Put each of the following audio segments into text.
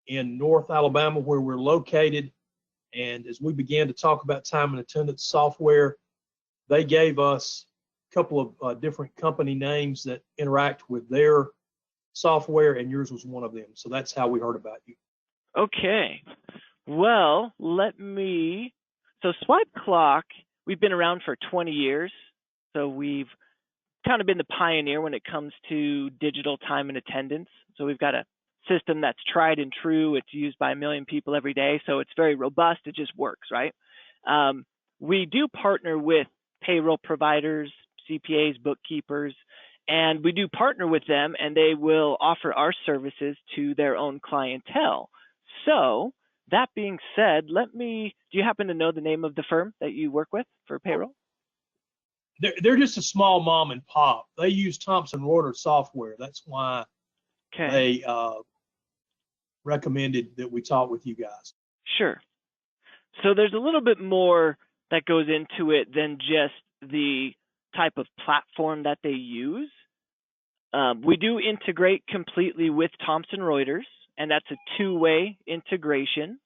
in North Alabama where we're located. And as we began to talk about time and attendance software, they gave us a couple of different company names that interact with their software, and yours was one of them. So that's how we heard about you. Okay. Well, so Swipeclock, we've been around for 20 years. So we've kind of been the pioneer when it comes to digital time and attendance. So we've got a system that's tried and true. It's used by 1 million people every day. So it's very robust. It just works, right? We do partner with payroll providers, CPAs, bookkeepers, and we do partner with them, and they will offer our services to their own clientele. So that being said, do you happen to know the name of the firm that you work with for payroll? They're just a small mom and pop. They use Thomson Reuters software. That's why they recommended that we talk with you guys. Sure. So there's a little bit more that goes into it than just the type of platform that they use. We do integrate completely with Thomson Reuters, and that's a two-way integration.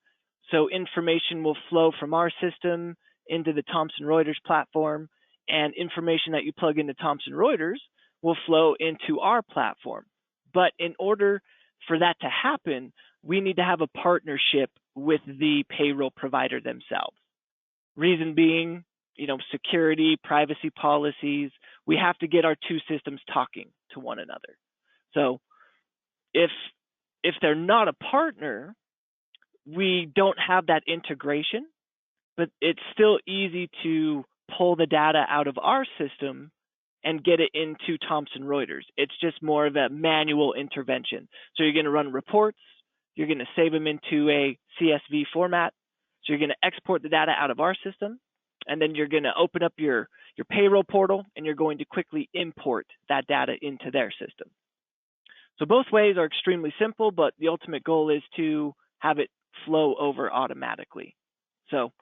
So information will flow from our system into the Thomson Reuters platform, and information that you plug into Thomson Reuters will flow into our platform. But in order for that to happen, we need to have a partnership with the payroll provider themselves. Reason being, security, privacy policies. We have to get our two systems talking to one another. So if they're not a partner, we don't have that integration, but it's still easy to pull the data out of our system and get it into Thomson Reuters. It's just more of a manual intervention. So you're going to run reports, you're going to save them into a CSV format. So you're going to export the data out of our system, and then you're going to open up your payroll portal, and you're going to quickly import that data into their system. So both ways are extremely simple, but the ultimate goal is to have it flow over automatically. So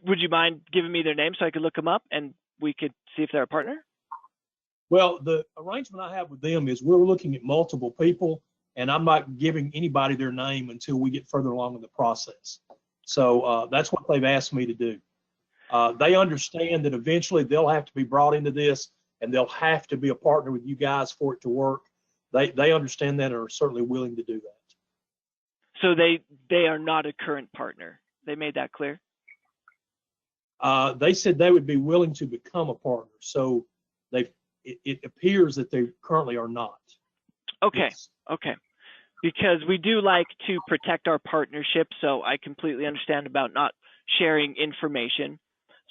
would you mind giving me their name so I could look them up and we could see if they're a partner? Well, the arrangement I have with them is we're looking at multiple people, and I'm not giving anybody their name until we get further along in the process. So that's what they've asked me to do. They understand that eventually they'll have to be brought into this, and they'll have to be a partner with you guys for it to work. They understand that and are certainly willing to do that. So they are not a current partner. They made that clear? They said they would be willing to become a partner. So it appears that they currently are not. Okay. Yes. Okay. Because we do like to protect our partnership, so I completely understand about not sharing information.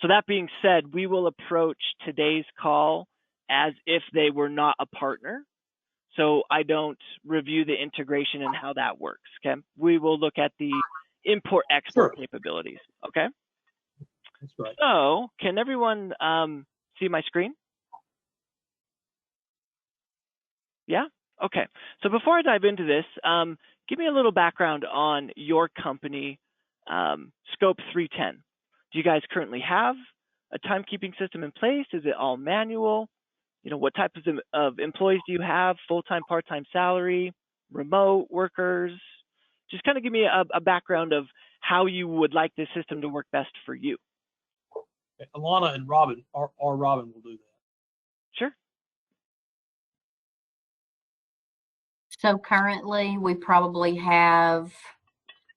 So that being said, we will approach today's call as if they were not a partner. So I don't review the integration and how that works. Okay. We will look at the import-export capabilities. Okay. That's right. So can everyone see my screen? Yeah? Okay. So before I dive into this, give me a little background on your company, Scope 310. Do you guys currently have a timekeeping system in place? Is it all manual? What types of employees do you have? Full-time, part-time salary, remote workers? Just kind of give me a background of how you would like this system to work best for you. Alana and Robin, or Robin will do that. Sure. So currently we probably have,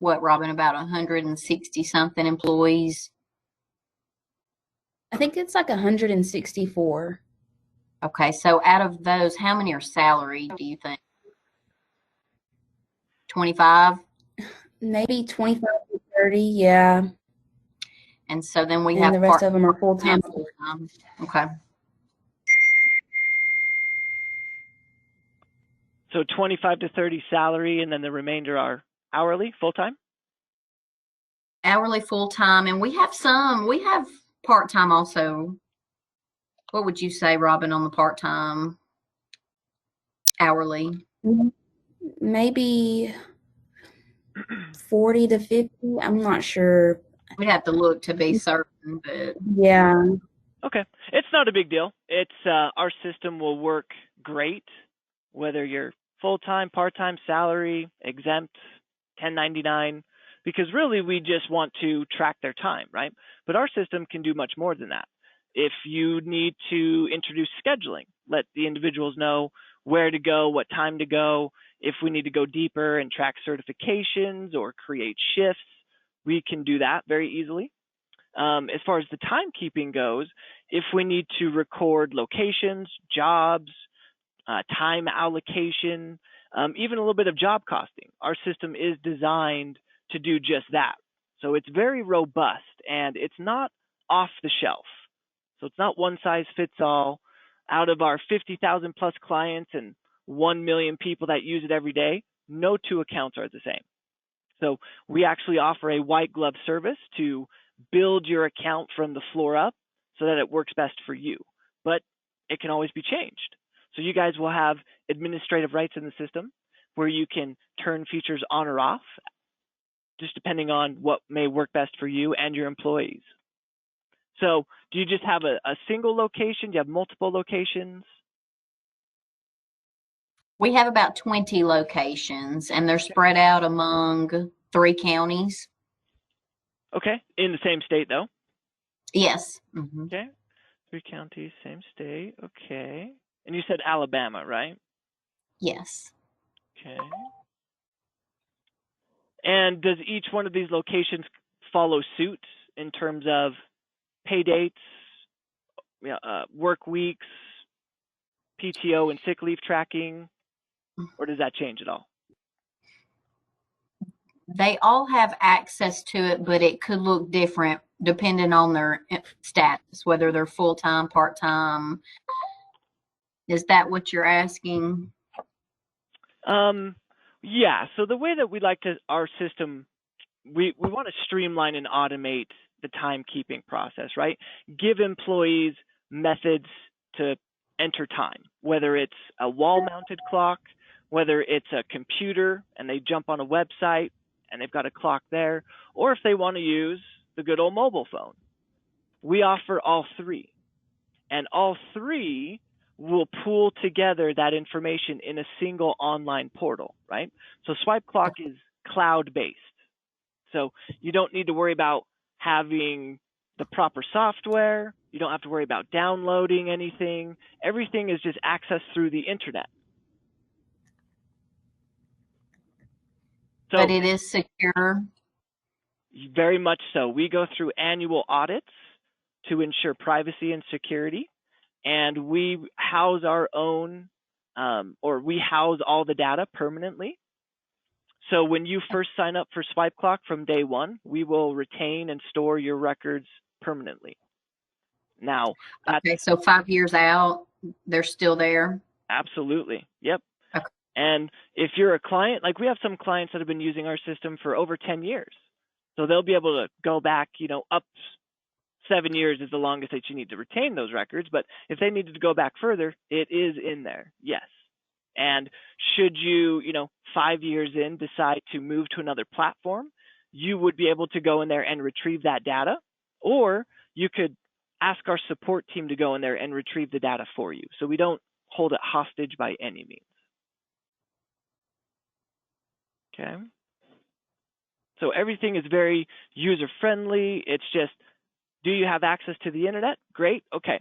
Robin, about 160 something employees? I think it's like 164. Okay, so out of those, how many are salaried, do you think? 25? Maybe 25 to 30, yeah. And so then we and have the rest of them are full-time. Okay. So 25 to 30 salary, and then the remainder are hourly, full-time? Hourly, full-time, and we have part-time also. What would you say, Robin, on the part-time hourly? Maybe 40 to 50. I'm not sure. We'd have to look to be certain, but yeah. Okay, it's not a big deal. It's our system will work great whether you're full-time, part-time, salary, exempt, 1099, because really we just want to track their time, right? But our system can do much more than that. If you need to introduce scheduling, let the individuals know where to go, what time to go. If we need to go deeper and track certifications or create shifts, we can do that very easily. As far as the timekeeping goes, if we need to record locations, jobs, time allocation, even a little bit of job costing, our system is designed to do just that. So it's very robust and it's not off the shelf. So it's not one size fits all. Out of our 50,000 plus clients and 1 million people that use it every day, no two accounts are the same. So we actually offer a white glove service to build your account from the floor up so that it works best for you. But it can always be changed. So you guys will have administrative rights in the system where you can turn features on or off, just depending on what may work best for you and your employees. So do you just have a single location? Do you have multiple locations? We have about 20 locations, and they're spread out among 3 counties. Okay, in the same state though? Yes. Mm-hmm. Okay, 3 counties, same state, okay. And you said Alabama, right? Yes. Okay. And does each one of these locations follow suit in terms of pay dates, work weeks, PTO and sick leave tracking, or does that change at all? They all have access to it, but it could look different depending on their status, whether they're full-time, part-time. Is that what you're asking? Yeah, so the way that we like to, our system, we want to streamline and automate the timekeeping process, right? Give employees methods to enter time, whether it's a wall-mounted clock, whether it's a computer and they jump on a website and they've got a clock there, or if they want to use the good old mobile phone. We offer all three, and all three will pool together that information in a single online portal, right? So Swipeclock is cloud-based. So you don't need to worry about having the proper software. You don't have to worry about downloading anything. Everything is just accessed through the internet. So, but it is secure. Very much so. We go through annual audits to ensure privacy and security, and we house our own, or we house all the data permanently. So when you first sign up for Swipeclock from day one, we will retain and store your records permanently. Now, okay, so 5 years out, they're still there? Absolutely. Yep. Okay. And if you're a client, like we have some clients that have been using our system for over 10 years. So they'll be able to go back, up 7 years is the longest that you need to retain those records. But if they needed to go back further, it is in there. Yes. And should you, 5 years in, decide to move to another platform, you would be able to go in there and retrieve that data, or you could ask our support team to go in there and retrieve the data for you. So we don't hold it hostage by any means. Okay. So everything is very user-friendly. It's just, do you have access to the internet? Great. Okay.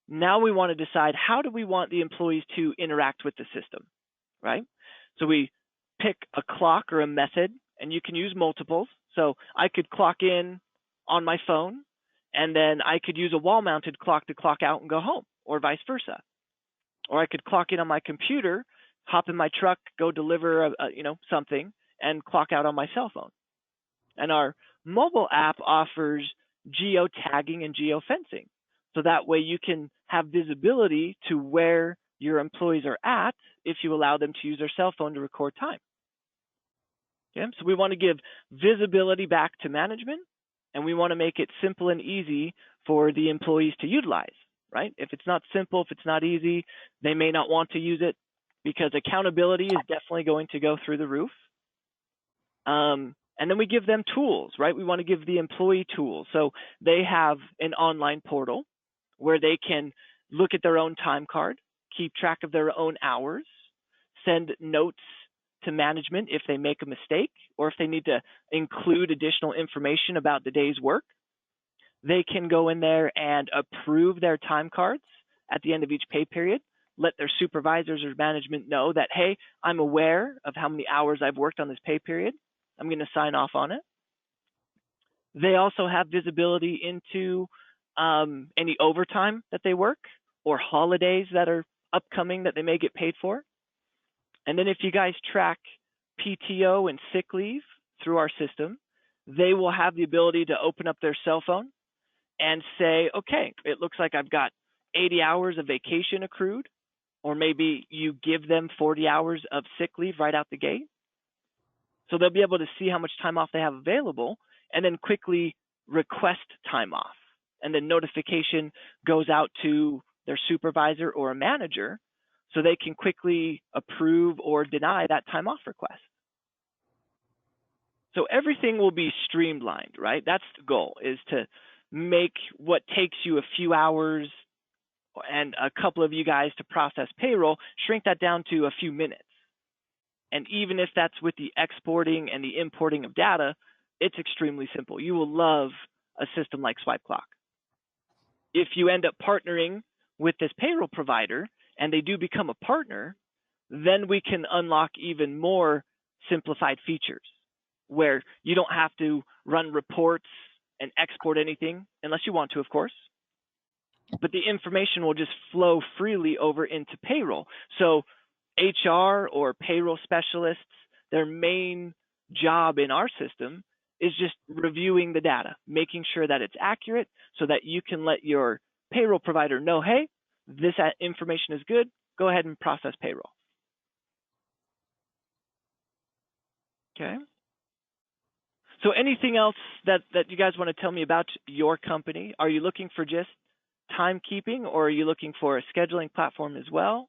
Now we want to decide, how do we want the employees to interact with the system, right? So we pick a clock or a method, and you can use multiples. So I could clock in on my phone, and then I could use a wall-mounted clock to clock out and go home, or vice versa. Or I could clock in on my computer, hop in my truck, go deliver something, and clock out on my cell phone. And our mobile app offers geo-tagging and geo-fencing. So that way you can have visibility to where your employees are at if you allow them to use their cell phone to record time. Okay? So we want to give visibility back to management, and we want to make it simple and easy for the employees to utilize, right? If it's not simple, if it's not easy, they may not want to use it, because accountability is definitely going to go through the roof. And then we give them tools, right? We want to give the employee tools. So they have an online portal where they can look at their own time card, keep track of their own hours, send notes to management if they make a mistake or if they need to include additional information about the day's work. They can go in there and approve their time cards at the end of each pay period, let their supervisors or management know that, hey, I'm aware of how many hours I've worked on this pay period. I'm going to sign off on it. They also have visibility into any overtime that they work or holidays that are upcoming that they may get paid for. And then if you guys track PTO and sick leave through our system, they will have the ability to open up their cell phone and say, okay, it looks like I've got 80 hours of vacation accrued, or maybe you give them 40 hours of sick leave right out the gate. So they'll be able to see how much time off they have available and then quickly request time off. And then notification goes out to their supervisor or a manager so they can quickly approve or deny that time off request. So everything will be streamlined, right? That's the goal, is to make what takes you a few hours and a couple of you guys to process payroll, shrink that down to a few minutes. And even if that's with the exporting and the importing of data, it's extremely simple. You will love a system like Swipeclock. If you end up partnering with this payroll provider and they do become a partner, then we can unlock even more simplified features where you don't have to run reports and export anything, unless you want to, of course. But the information will just flow freely over into payroll. So HR or payroll specialists, their main job in our system is just reviewing the data, making sure that it's accurate so that you can let your payroll provider know, hey, this information is good, go ahead and process payroll. Okay. So anything else that you guys want to tell me about your company? Are you looking for just timekeeping, or are you looking for a scheduling platform as well?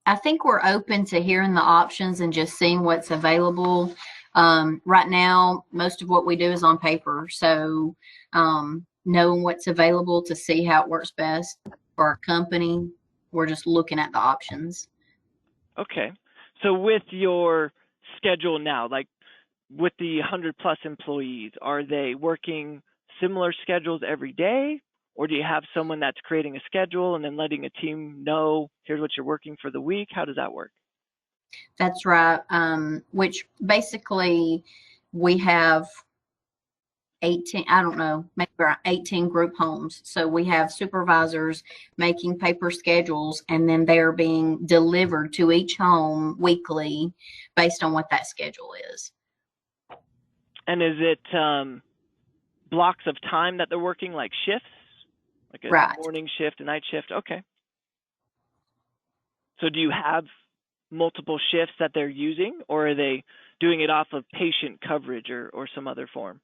I think we're open to hearing the options and just seeing what's available. Right now, most of what we do is on paper. So knowing what's available to see how it works best for our company, we're just looking at the options. Okay. So with your schedule now, like with the 100+ employees, are they working similar schedules every day? Or do you have someone that's creating a schedule and then letting a team know, here's what you're working for the week? How does that work? That's right. Which basically we have 18, I don't know, maybe around 18 group homes. So we have supervisors making paper schedules, and then they're being delivered to each home weekly based on what that schedule is. And is it blocks of time that they're working, like shifts? Like a Right. morning shift, a night shift? Okay. So do you have multiple shifts that they're using, or are they doing it off of patient coverage or some other form?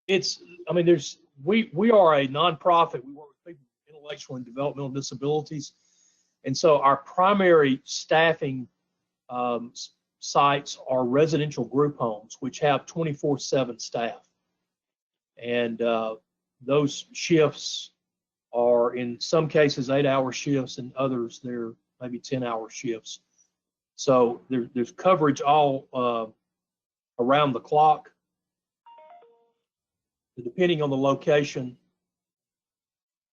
I mean, we are a nonprofit. We work with people with intellectual and developmental disabilities. And so our primary staffing sites are residential group homes, which have 24/7 staff. And those shifts are, in some cases, 8-hour shifts, and others they're maybe 10-hour shifts. So there's coverage all around the clock. Depending on the location,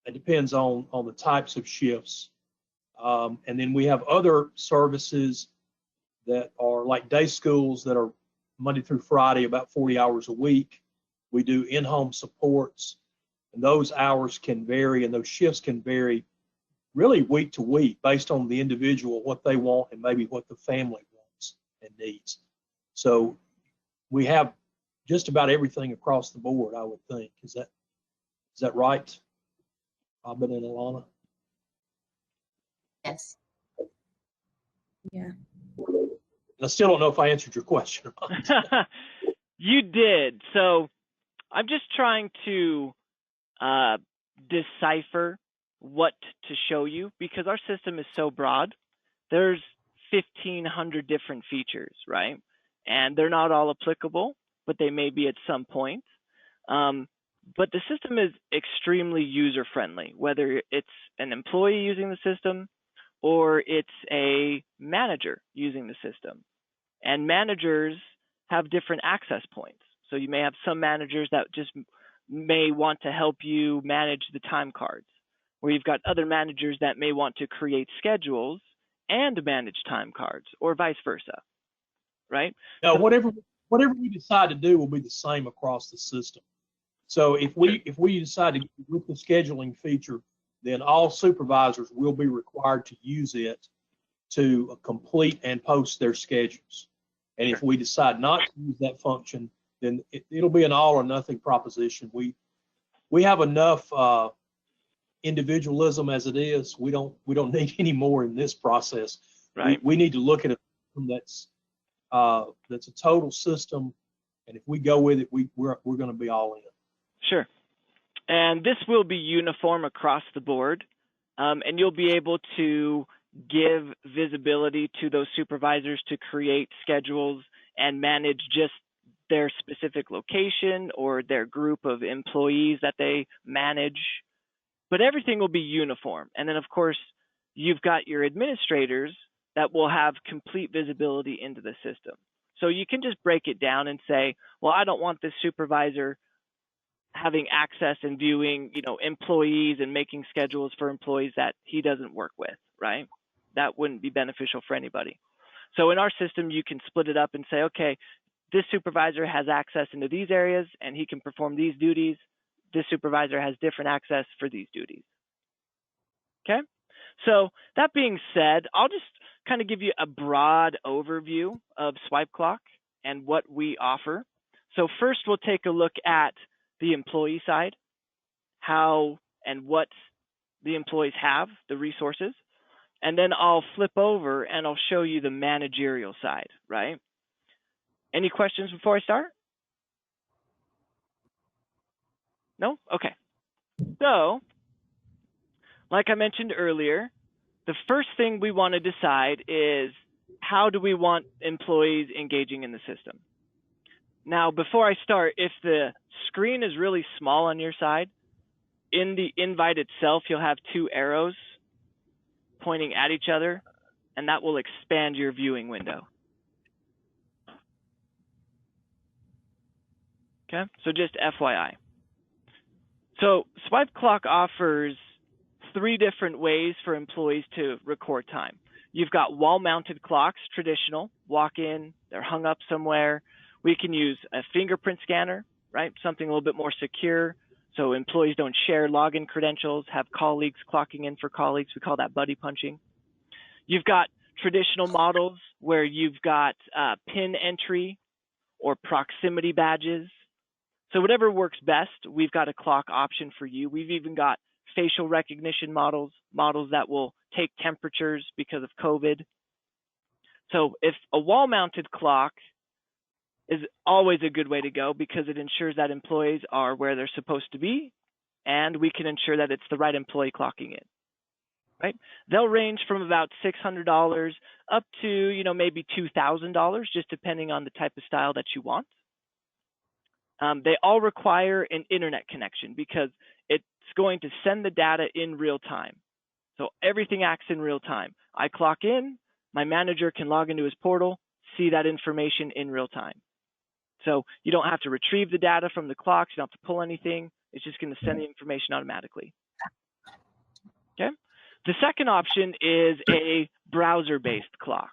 it depends on the types of shifts. And then we have other services that are like day schools that are Monday through Friday, about 40 hours a week. We do in-home supports, and those hours can vary, and those shifts can vary really week to week based on the individual, what they want, and maybe what the family wants and needs. So we have just about everything across the board, I would think. Is that right, Robin and Alana? Yes. Yeah. I still don't know if I answered your question or not. You did. So I'm just trying to decipher what to show you, because our system is so broad. There's 1,500 different features, right? and they're not all applicable, but they may be at some point. But the system is extremely user-friendly, whether it's an employee using the system or it's a manager using the system. And managers have different access points. So you may have some managers that just may want to help you manage the time cards, where you've got other managers that may want to create schedules and manage time cards, or vice versa, right? Now, whatever we decide to do will be the same across the system. So if we decide to go with the scheduling feature, then all supervisors will be required to use it to complete and post their schedules. And if we decide not to use that function, then it'll be an all or nothing proposition. We have enough individualism as it is. We don't need any more in this process. Right. We need to look at a system that's a total system, and if we go with it, we're going to be all in. Sure. And this will be uniform across the board, and you'll be able to give visibility to those supervisors to create schedules and manage just their specific location or their group of employees that they manage. But everything will be uniform. And then, of course, you've got your administrators that will have complete visibility into the system. So you can just break it down and say, well, I don't want this supervisor having access and viewing, employees and making schedules for employees that he doesn't work with, right? That wouldn't be beneficial for anybody. So in our system, you can split it up and say, okay, this supervisor has access into these areas and he can perform these duties. This supervisor has different access for these duties. Okay? So that being said, I'll just kind of give you a broad overview of Swipeclock and what we offer. So first, we'll take a look at the employee side, how and what the employees have, the resources. And then I'll flip over and I'll show you the managerial side, right? Any questions before I start? No? Okay. So, like I mentioned earlier, the first thing we want to decide is how do we want employees engaging in the system? Now, before I start, if the screen is really small on your side, in the invite itself, you'll have two arrows pointing at each other, and that will expand your viewing window. Okay, so just FYI. So Swipeclock offers 3 different ways for employees to record time. You've got wall-mounted clocks, traditional, walk in, they're hung up somewhere. We can use a fingerprint scanner, right? Something a little bit more secure, so employees don't share login credentials, have colleagues clocking in for colleagues. We call that buddy punching. You've got traditional models where you've got PIN entry or proximity badges. So whatever works best, we've got a clock option for you. We've even got facial recognition models that will take temperatures because of COVID. So if a wall-mounted clock is always a good way to go because it ensures that employees are where they're supposed to be, and we can ensure that it's the right employee clocking in, right? They'll range from about $600 up to, maybe $2,000, just depending on the type of style that you want. They all require an internet connection because it's going to send the data in real time. So everything acts in real time. I clock in, my manager can log into his portal, see that information in real time. So you don't have to retrieve the data from the clocks, you don't have to pull anything. It's just going to send the information automatically. Okay. The second option is a browser-based clock.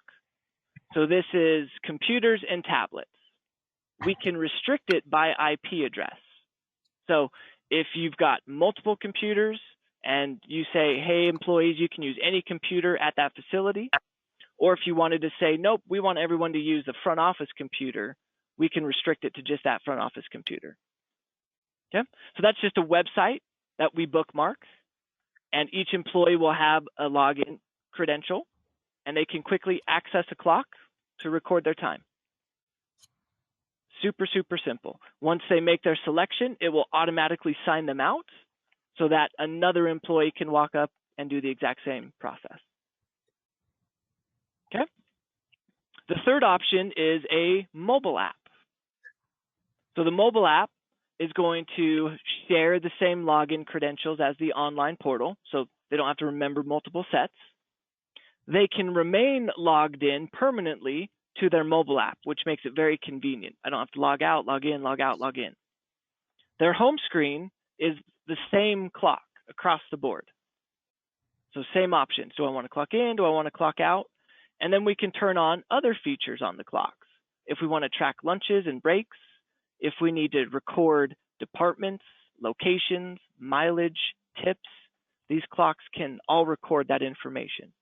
So this is computers and tablets. We can restrict it by IP address. So if you've got multiple computers and you say, hey, employees, you can use any computer at that facility, or if you wanted to say, nope, we want everyone to use the front office computer, we can restrict it to just that front office computer. Okay, so that's just a website that we bookmark, and each employee will have a login credential, and they can quickly access a clock to record their time. Super, super simple. Once they make their selection, it will automatically sign them out so that another employee can walk up and do the exact same process. Okay. The third option is a mobile app. So the mobile app is going to share the same login credentials as the online portal, so they don't have to remember multiple sets. They can remain logged in permanently to their mobile app, which makes it very convenient. I don't have to log out, log in, log out, log in. Their home screen is the same clock across the board. So same options. Do I want to clock in? Do I want to clock out? And then we can turn on other features on the clocks. If we want to track lunches and breaks, if we need to record departments, locations, mileage, tips, these clocks can all record that information.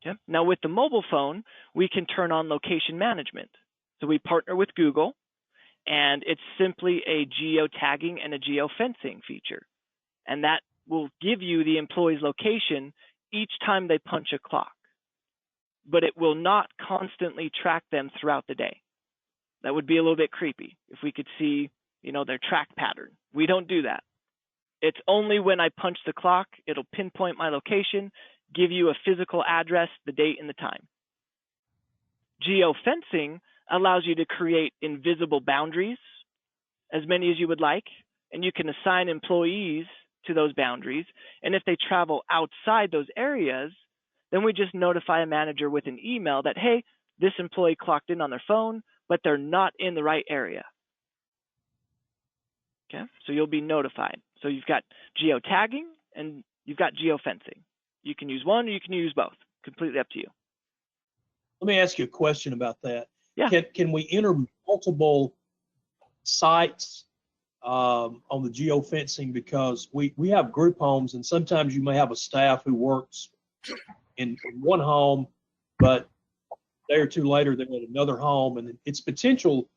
Okay. Now with the mobile phone, we can turn on location management. So we partner with Google, and it's simply a geo-tagging and a geo-fencing feature. And that will give you the employee's location each time they punch a clock. But it will not constantly track them throughout the day. That would be a little bit creepy if we could see, their track pattern. We don't do that. It's only when I punch the clock, it'll pinpoint my location, give you a physical address, the date, and the time. Geofencing allows you to create invisible boundaries, as many as you would like, and you can assign employees to those boundaries. And if they travel outside those areas, then we just notify a manager with an email that, hey, this employee clocked in on their phone, but they're not in the right area. Okay, so you'll be notified. So you've got geotagging and you've got geofencing. You can use one or you can use both. Completely up to you. Let me ask you a question about that. Yeah. Can we enter multiple sites on the geofencing? Because we have group homes, and sometimes you may have a staff who works in one home, but a day or two later they're at another home, and it's potential.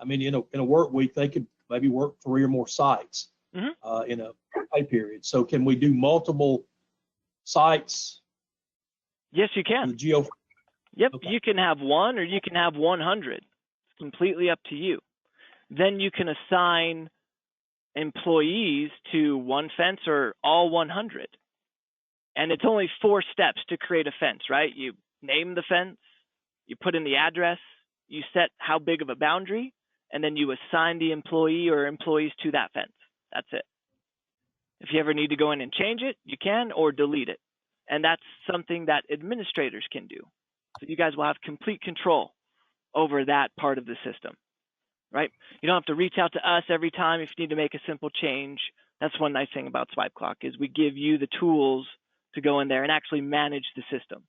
I mean, in a work week, they could maybe work 3 or more sites in a pay period. So can we do multiple sites? Yes, you can. Yep, okay. You can have 1 or you can have 100. It's completely up to you. Then you can assign employees to one fence or all 100. And it's only 4 steps to create a fence, right? You name the fence, you put in the address, you set how big of a boundary, and then you assign the employee or employees to that fence. That's it. If you ever need to go in and change it, you can, or delete it. And that's something that administrators can do. So you guys will have complete control over that part of the system, right? You don't have to reach out to us every time if you need to make a simple change. That's one nice thing about Swipeclock is we give you the tools to go in there and actually manage the system.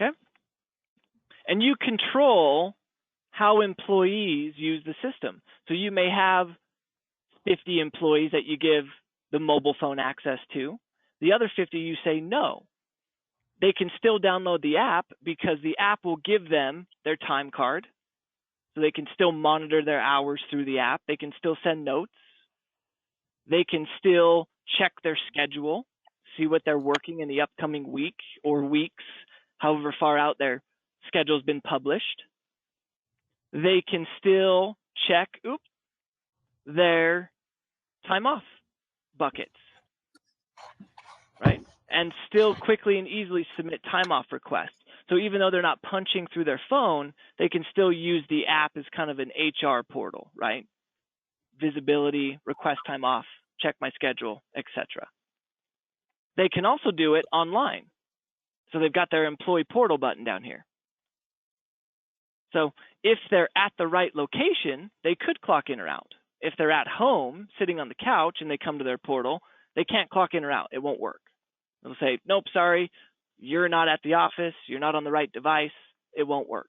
Okay? And you control how employees use the system. So you may have 50 employees that you give the mobile phone access to. The other 50 you say no. They can still download the app because the app will give them their time card. So they can still monitor their hours through the app. They can still send notes. They can still check their schedule, see what they're working in the upcoming week or weeks, however far out their schedule's been published. They can still check their time off buckets, right? And still quickly and easily submit time off requests. So even though they're not punching through their phone, they can still use the app as kind of an HR portal, right? Visibility, request time off, check my schedule, etc. They can also do it online. So they've got their employee portal button down here. So if they're at the right location, they could clock in or out. If they're at home, sitting on the couch, and they come to their portal, they can't clock in or out. It won't work. They'll say, nope, sorry, you're not at the office, you're not on the right device, it won't work.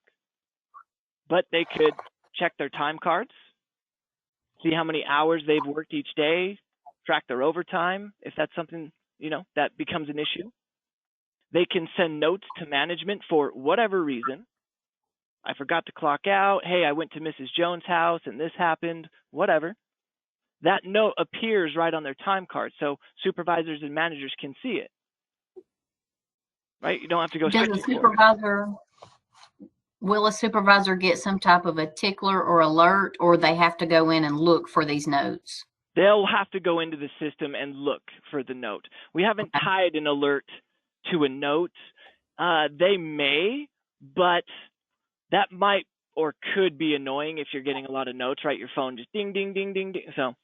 But they could check their time cards, see how many hours they've worked each day, track their overtime, if that's something, that becomes an issue. They can send notes to management for whatever reason. I forgot to clock out. Hey, I went to Mrs. Jones' house and this happened, whatever. That note appears right on their time card, so supervisors and managers can see it. Right? You don't have to go Does searching a supervisor, will a supervisor get some type of a tickler or alert, or they have to go in and look for these notes? They'll have to go into the system and look for the note. We haven't tied an alert to a note. They may, but that might or could be annoying if you're getting a lot of notes, right? Your phone just ding, ding, ding, ding, ding. So,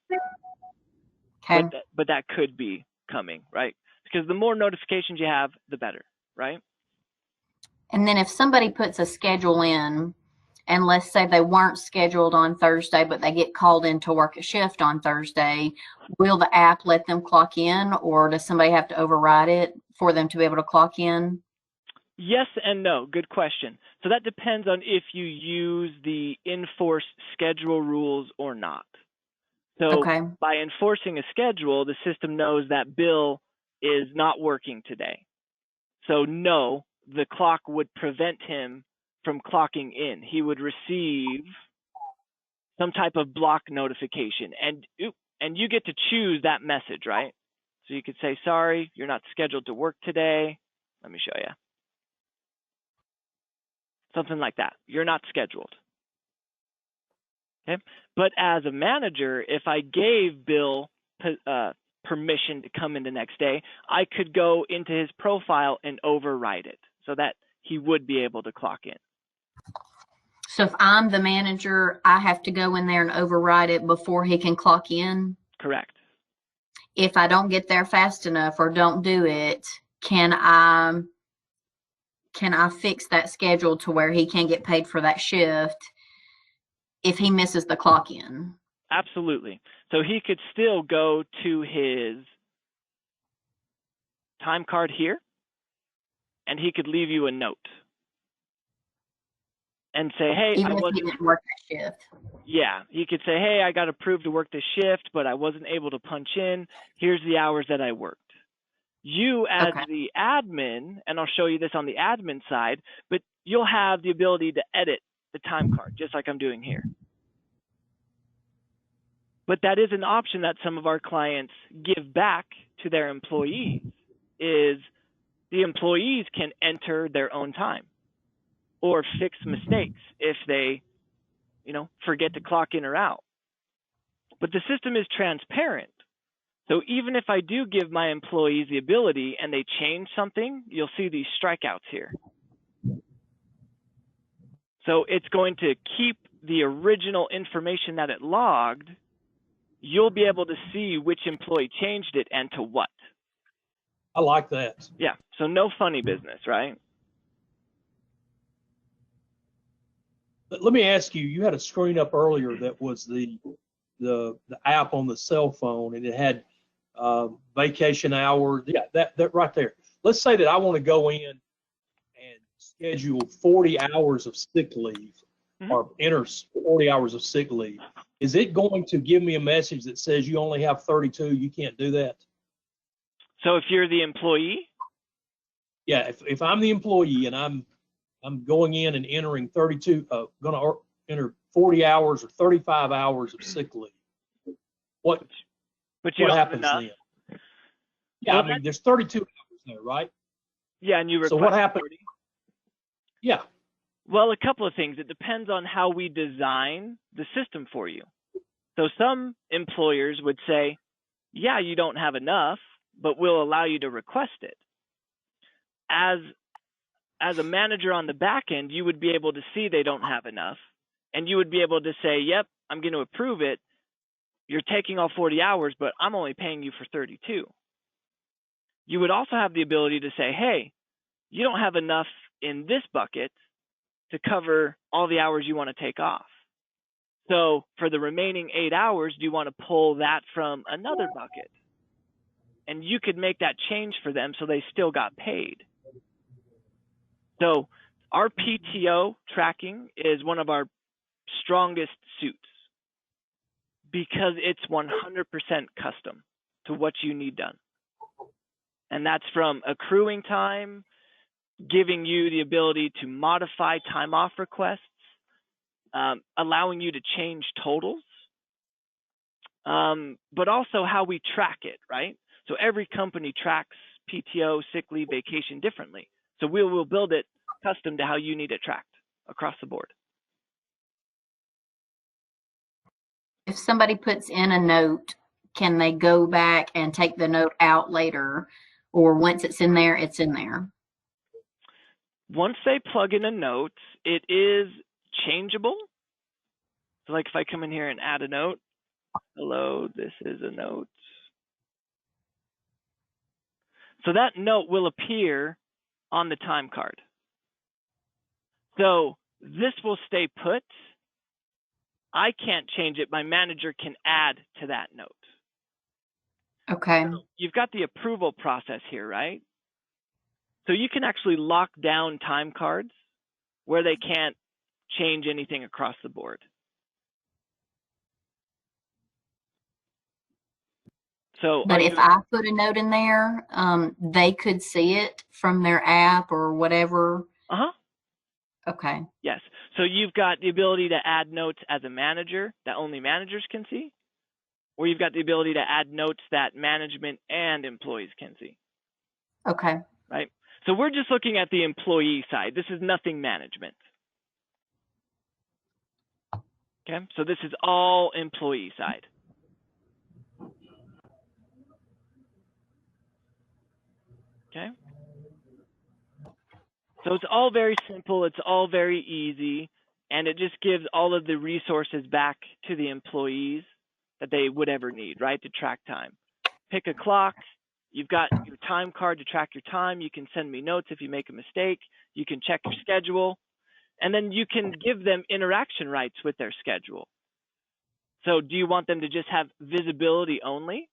Okay. but that could be coming, right? Because the more notifications you have, the better, right? And then if somebody puts a schedule in, and let's say they weren't scheduled on Thursday, but they get called in to work a shift on Thursday, will the app let them clock in, or does somebody have to override it for them to be able to clock in? Yes and no. Good question. So that depends on if you use the enforce schedule rules or not. So Okay. by enforcing a schedule, the system knows that Bill is not working today. So no, the clock would prevent him from clocking in. He would receive some type of block notification, and you get to choose that message, right? So you could say, sorry, you're not scheduled to work today. Let me show you. Something like that. You're not scheduled. Okay. But as a manager, if I gave Bill permission to come in the next day, I could go into his profile and override it so that he would be able to clock in. So if I'm the manager, I have to go in there and override it before he can clock in? Correct. If I don't get there fast enough or don't do it, can I fix that schedule to where he can get paid for that shift if he misses the clock in? Absolutely. So he could still go to his time card here, and he could leave you a note and say, hey, Even if he didn't work that shift. Yeah, he could say, hey, I got approved to work this shift, but I wasn't able to punch in. Here's the hours that I worked. You as the admin, and I'll show you this on the admin side, but you'll have the ability to edit the time card, just like I'm doing here. But that is an option that some of our clients give back to their employees, is the employees can enter their own time or fix mistakes if they, forget to clock in or out. But the system is transparent. So even if I do give my employees the ability and they change something, you'll see these strikeouts here. So it's going to keep the original information that it logged. You'll be able to see which employee changed it and to what. I like that. Yeah, so no funny business, right? But let me ask you, you had a screen up earlier that was the app on the cell phone, and it had vacation hours. Yeah, that right there. Let's say that I want to go in and schedule 40 hours of sick leave, or enter 40 hours of sick leave. Is it going to give me a message that says you only have 32, you can't do that? So if you're the employee? Yeah, if I'm the employee and I'm going in and entering 32, going to enter 40 hours or 35 hours of sick leave, what happens then? Yeah, well, I mean, there's 32 hours there, right? Yeah, and you request so what happens? 40? Yeah. Well, a couple of things. It depends on how we design the system for you. So some employers would say, yeah, you don't have enough, but we'll allow you to request it. As a manager on the back end, you would be able to see they don't have enough, and you would be able to say, yep, I'm going to approve it. You're taking all 40 hours, but I'm only paying you for 32. You would also have the ability to say, hey, you don't have enough in this bucket to cover all the hours you want to take off. So for the remaining 8 hours, do you want to pull that from another bucket? And you could make that change for them so they still got paid. So our PTO tracking is one of our strongest suits because it's 100% custom to what you need done. And that's from accruing time, giving you the ability to modify time off requests, allowing you to change totals, but also how we track it, right? So every company tracks PTO, sick leave, vacation differently. So we will build it custom to how you need it tracked across the board. If somebody puts in a note, can they go back and take the note out later? Or once it's in there, it's in there? Once they plug in a note, it is changeable. So like if I come in here and add a note, hello, this is a note. So that note will appear on the time card. So this will stay put. I can't change it. My manager can add to that note. Okay. So you've got the approval process here, right? So you can actually lock down time cards where they can't change anything across the board. So, But if I put a note in there, they could see it from their app or whatever. Okay. Yes. So you've got the ability to add notes as a manager that only managers can see, or you've got the ability to add notes that management and employees can see. Okay. Right. So we're just looking at the employee side. This is nothing management. Okay. So this is all employee side. Okay. So it's all very simple. It's all very easy. And it just gives all of the resources back to the employees that they would ever need, right, to track time. Pick a clock. You've got your time card to track your time. You can send me notes if you make a mistake. You can check your schedule. And then you can give them interaction rights with their schedule. So do you want them to just have visibility only?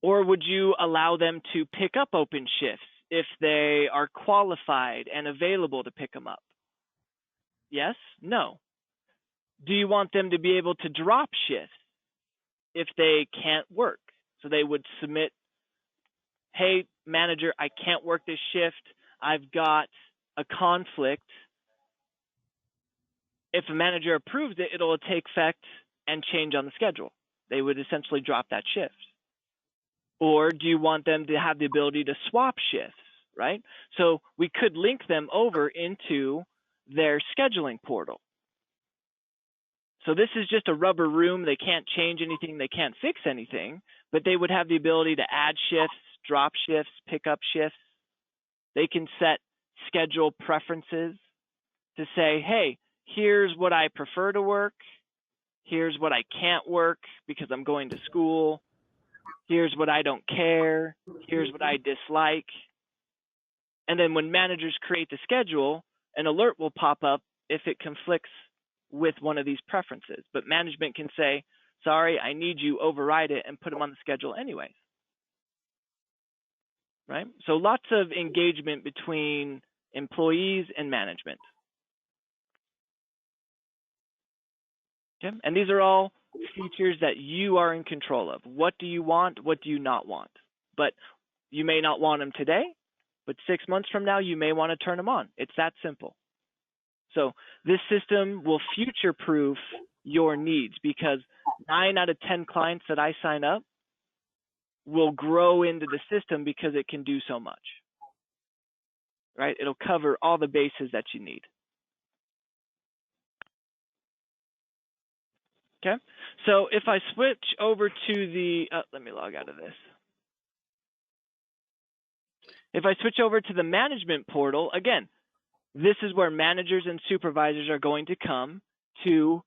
Or would you allow them to pick up open shifts if they are qualified and available to pick them up? Yes? No. Do you want them to be able to drop shifts if they can't work? So they would submit, hey, manager, I can't work this shift. I've got a conflict. If a manager approves it, it'll take effect and change on the schedule. They would essentially drop that shift. Or do you want them to have the ability to swap shifts, right? So we could link them over into their scheduling portal. So this is just a rubber room. They can't change anything. They can't fix anything, but they would have the ability to add shifts, drop shifts, pick up shifts. They can set schedule preferences to say, hey, here's what I prefer to work. Here's what I can't work because I'm going to school. Here's what I don't care. Here's what I dislike. And then when managers create the schedule, an alert will pop up if it conflicts with one of these preferences. But management can say, sorry, I need you, override it and put them on the schedule anyways. Right? So lots of engagement between employees and management. Okay? And these are all features that you are in control of. What do you want? What do you not want? But you may not want them today, but 6 months from now, you may want to turn them on. It's that simple. So this system will future-proof your needs because 9 out of 10 clients that I sign up will grow into the system because it can do so much. Right? It'll cover all the bases that you need. Okay, so if I switch over to the, let me log out of this. If I switch over to the management portal, again, this is where managers and supervisors are going to come to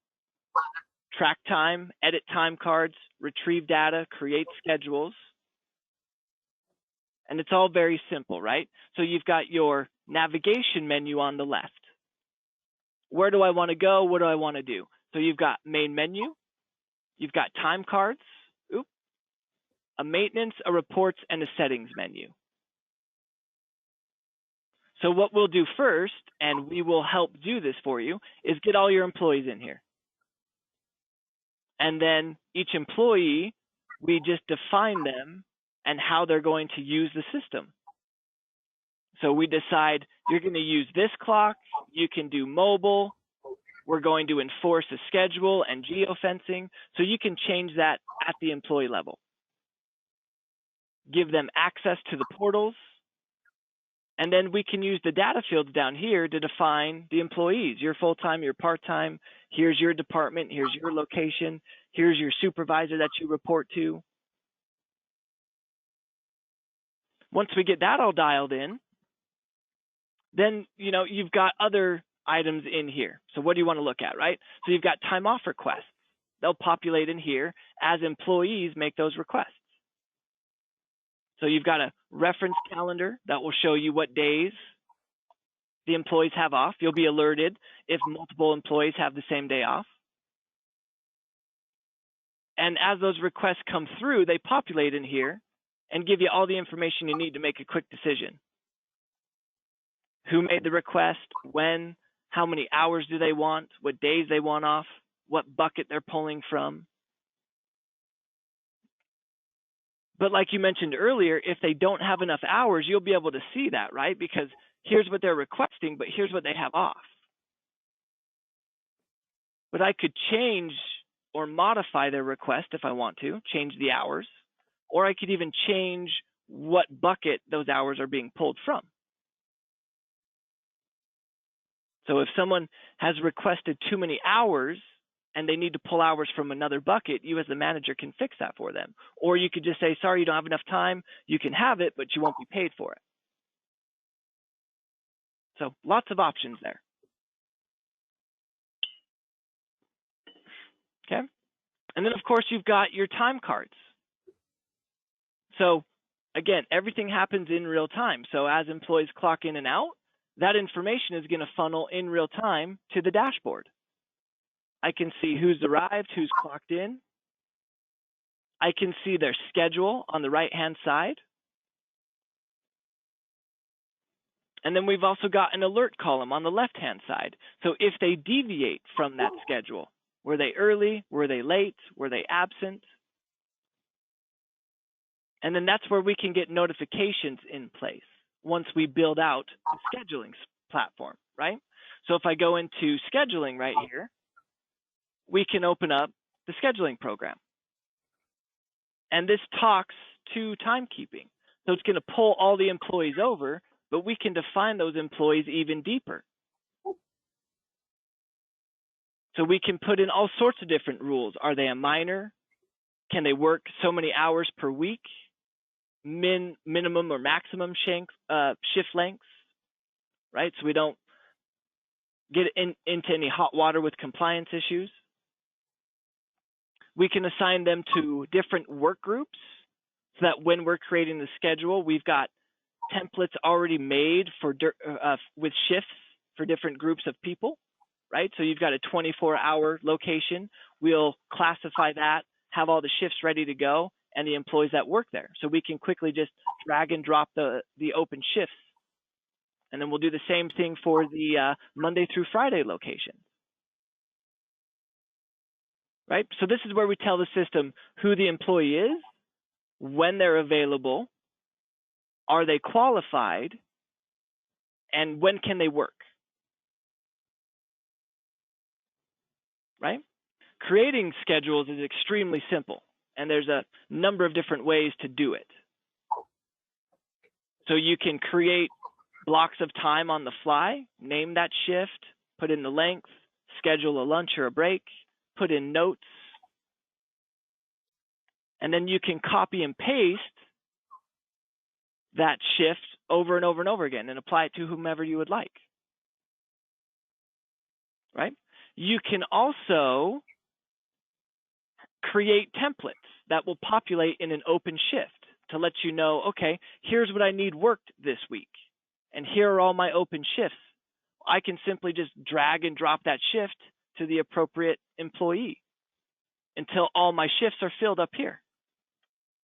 track time, edit time cards, retrieve data, create schedules. And it's all very simple, right? So you've got your navigation menu on the left. Where do I want to go? What do I want to do? So you've got main menu. You've got time cards, a maintenance, a reports, and a settings menu. So what we'll do first, and we will help do this for you, is get all your employees in here. And then each employee, we just define them and how they're going to use the system. So we decide you're going to use this clock, you can do mobile, we're going to enforce a schedule and geofencing, so you can change that at the employee level. Give them access to the portals, and then we can use the data fields down here to define the employees, your full-time, your part-time, here's your department, here's your location, here's your supervisor that you report to. Once we get that all dialed in, then, you've got other items in here. So what do you want to look at, right? So you've got time off requests. They'll populate in here as employees make those requests. So you've got a reference calendar that will show you what days the employees have off. You'll be alerted if multiple employees have the same day off. And as those requests come through, they populate in here and give you all the information you need to make a quick decision. Who made the request, when, how many hours do they want, what days they want off, what bucket they're pulling from. But like you mentioned earlier, if they don't have enough hours, you'll be able to see that, right? Because here's what they're requesting, but here's what they have off. But I could change or modify their request if I want to, change the hours, or I could even change what bucket those hours are being pulled from. So if someone has requested too many hours and they need to pull hours from another bucket, you as the manager can fix that for them. Or you could just say, sorry, you don't have enough time. You can have it, but you won't be paid for it. So lots of options there. Okay. And then, of course, you've got your time cards. So again, everything happens in real time. So as employees clock in and out, that information is going to funnel in real time to the dashboard. I can see who's arrived, who's clocked in. I can see their schedule on the right-hand side. And then we've also got an alert column on the left-hand side. So if they deviate from that schedule, were they early, were they late, were they absent? And then that's where we can get notifications in place once we build out the scheduling platform, right? So if I go into scheduling right here, we can open up the scheduling program. And this talks to timekeeping. So it's going to pull all the employees over, but we can define those employees even deeper. So we can put in all sorts of different rules. Are they a minor? Can they work so many hours per week? Minimum or maximum shift lengths, right? So we don't get into any hot water with compliance issues. We can assign them to different work groups so that when we're creating the schedule, we've got templates already made for with shifts for different groups of people, right? So you've got a 24-hour location. We'll classify that, have all the shifts ready to go, and the employees that work there. So we can quickly just drag and drop the open shifts. And then we'll do the same thing for the Monday through Friday location. Right? So this is where we tell the system who the employee is, when they're available, are they qualified, and when can they work. Right? Creating schedules is extremely simple, and there's a number of different ways to do it. So you can create blocks of time on the fly, name that shift, put in the length, schedule a lunch or a break, put in notes, and then you can copy and paste that shift over and over and over again and apply it to whomever you would like. Right? You can also create templates that will populate in an open shift to let you know, okay, here's what I need worked this week, and here are all my open shifts. I can simply just drag and drop that shift to the appropriate employee until all my shifts are filled up here.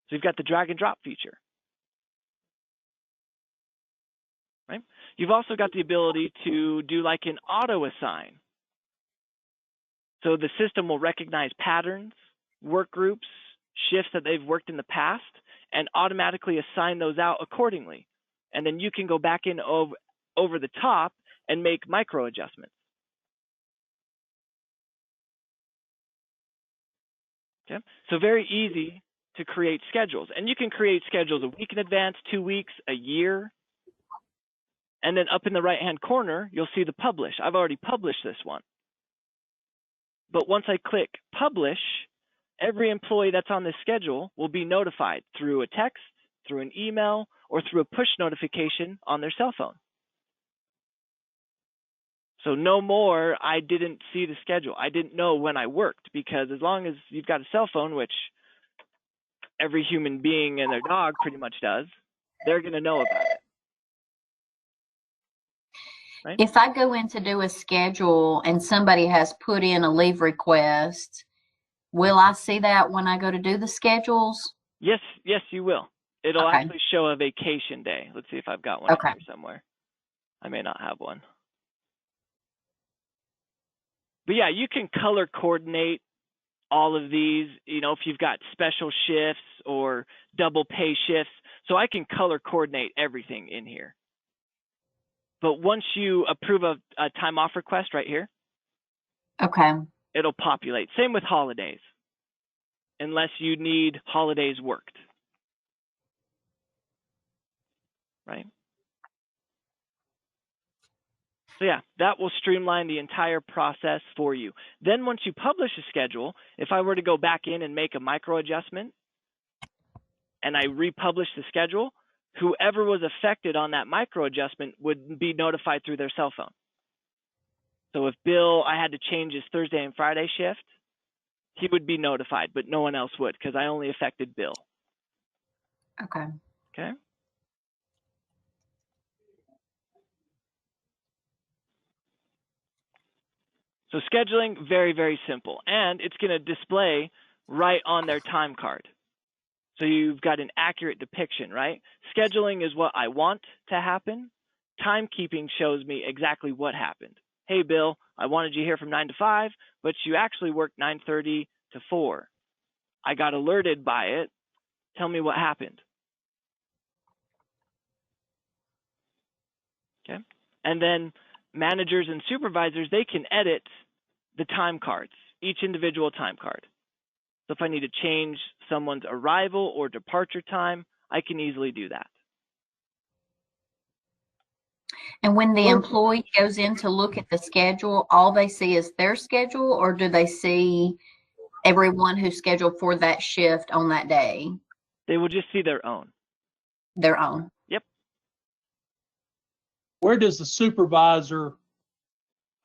So you've got the drag and drop feature. Right? You've also got the ability to do like an auto assign. So the system will recognize patterns, work groups, shifts that they've worked in the past, and automatically assign those out accordingly. And then you can go back in over the top and make micro adjustments. Okay? So very easy to create schedules. And you can create schedules a week in advance, 2 weeks, a year. And then up in the right-hand corner, you'll see the publish. I've already published this one. But once I click publish, every employee that's on this schedule will be notified through a text, through an email, or through a push notification on their cell phone. So no more, I didn't see the schedule. I didn't know when I worked, because as long as you've got a cell phone, which every human being and their dog pretty much does, they're going to know about it. Right? If I go in to do a schedule and somebody has put in a leave request, will I see that when I go to do the schedules? Yes, you will. It'll Okay. actually show a vacation day. Let's see if I've got one in Okay. here somewhere. I may not have one. But yeah, you can color coordinate all of these, you know, if you've got special shifts or double pay shifts. So I can color coordinate everything in here. But once you approve a time off request right here, Okay. it'll populate. Same with holidays, unless you need holidays worked. Right? So yeah, that will streamline the entire process for you. Then once you publish a schedule, if I were to go back in and make a micro adjustment and I republish the schedule, whoever was affected on that micro adjustment would be notified through their cell phone. So if Bill, I had to change his Thursday and Friday shift, he would be notified, but no one else would, because I only affected Bill. Okay. Okay. So scheduling, very, very simple. And it's going to display right on their time card. So you've got an accurate depiction, right? Scheduling is what I want to happen. Timekeeping shows me exactly what happened. Hey, Bill, I wanted you here from 9 to 5, but you actually worked 9:30 to 4. I got alerted by it. Tell me what happened. Okay. And then managers and supervisors, they can edit the time cards, each individual time card. So if I need to change someone's arrival or departure time, I can easily do that. And when the employee goes in to look at the schedule, all they see is their schedule, or do they see everyone who's scheduled for that shift on that day? They will just see their own. Their own. Yep. Where does the supervisor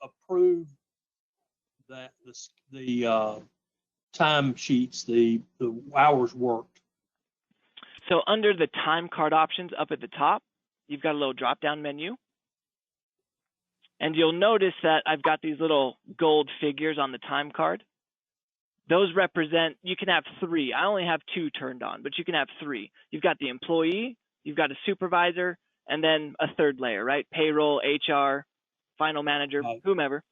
approve that the time sheets, the hours worked? So under the time card options up at the top, you've got a little drop-down menu. And you'll notice that I've got these little gold figures on the time card. Those represent, you can have 3. I only have 2 turned on, but you can have 3. You've got the employee, you've got a supervisor, and then a third layer, right? Payroll, HR, final manager, whomever.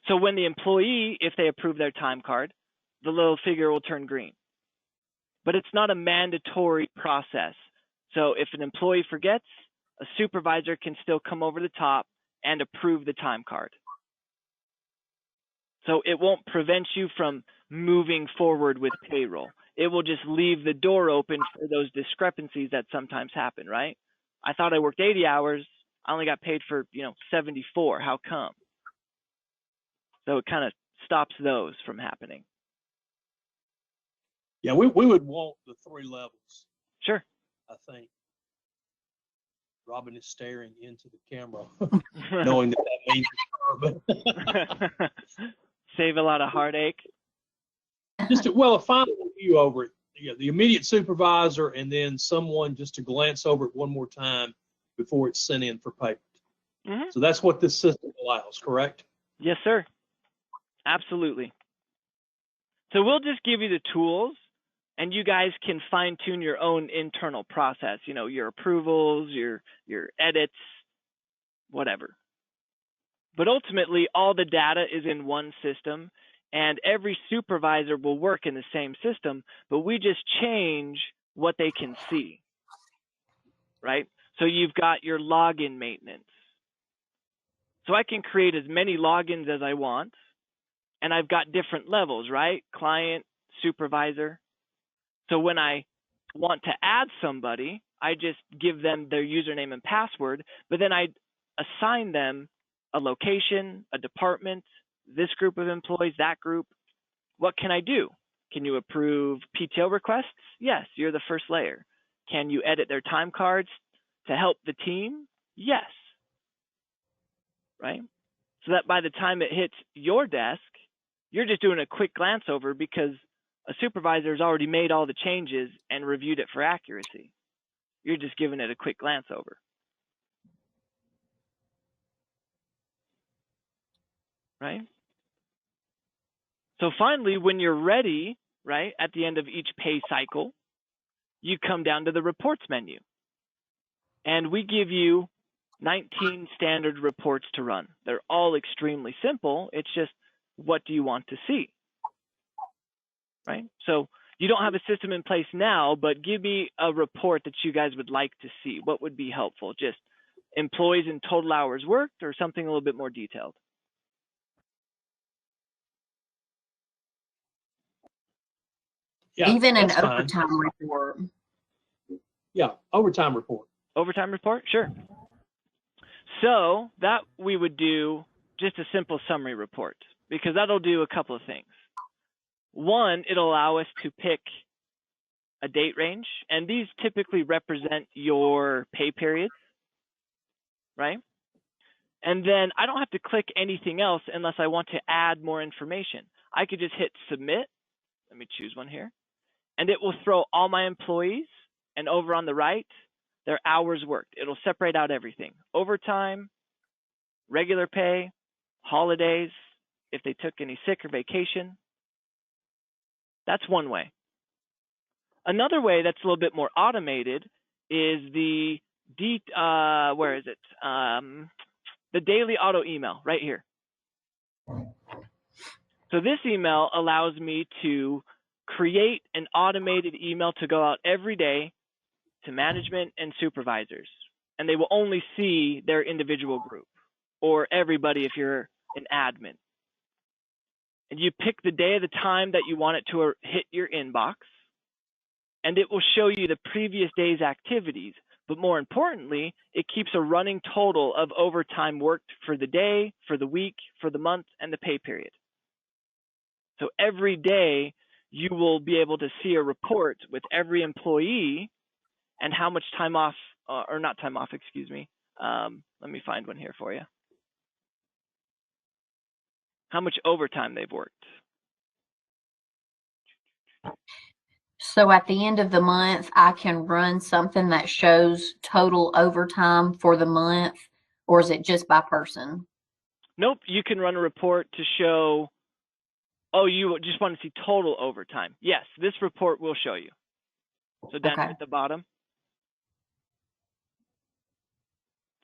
So when the employee, if they approve their time card, the little figure will turn green. But it's not a mandatory process. So if an employee forgets, a supervisor can still come over the top and approve the time card. So it won't prevent you from moving forward with payroll. It will just leave the door open for those discrepancies that sometimes happen, right? I thought I worked 80 hours. I only got paid for, 74. How come? So it kind of stops those from happening. Yeah, we would want the 3 levels. Sure. I think. Robin is staring into the camera, knowing that means save a lot of heartache. Just a final review over it. Yeah, the immediate supervisor, and then someone just to glance over it one more time before it's sent in for payment. Mm-hmm. So that's what this system allows, correct? Yes, sir. Absolutely. So we'll just give you the tools, and you guys can fine-tune your own internal process, your approvals, your edits, whatever. But ultimately, all the data is in one system, and every supervisor will work in the same system, but we just change what they can see, right? So you've got your login maintenance. So I can create as many logins as I want, and I've got different levels, right? Client, supervisor. So when I want to add somebody, I just give them their username and password, but then I assign them a location, a department, this group of employees, that group. What can I do? Can you approve PTO requests? Yes, you're the first layer. Can you edit their time cards to help the team? Yes. Right? so that by the time it hits your desk, you're just doing a quick glance over because a supervisor has already made all the changes and reviewed it for accuracy. You're just giving it a quick glance over. Right? So finally, when you're ready, right, at the end of each pay cycle, you come down to the reports menu. And we give you 19 standard reports to run. They're all extremely simple. It's just, what do you want to see? Right? So you don't have a system in place now, but give me a report that you guys would like to see. What would be helpful? Just employees and total hours worked, or something a little bit more detailed? Yeah, Even an that's fine. overtime report. Yeah, overtime report. Overtime report? Sure. So that we would do just a simple summary report, because that'll do a couple of things. One, it'll allow us to pick a date range, and these typically represent your pay periods, right? And then I don't have to click anything else unless I want to add more information. I could just hit submit. Let me choose one here. And it will throw all my employees, and over on the right, their hours worked. It'll separate out everything: overtime, regular pay, holidays, if they took any sick or vacation. That's one way. Another way that's a little bit more automated is the where is it? The daily auto email right here. So this email allows me to create an automated email to go out every day to management and supervisors, and they will only see their individual group, or everybody if you're an admin. And you pick the day of the time that you want it to hit your inbox, and it will show you the previous day's activities. But more importantly, it keeps a running total of overtime worked for the day, for the week, for the month, and the pay period. So every day you will be able to see a report with every employee and how much time off, or not time off, excuse me. Let me find one here for you. How much overtime they've worked. So at the end of the month, I can run something that shows total overtime for the month, or is it just by person? Nope, you can run a report to show, oh, you just want to see total overtime. Yes, this report will show you. So down here at the bottom.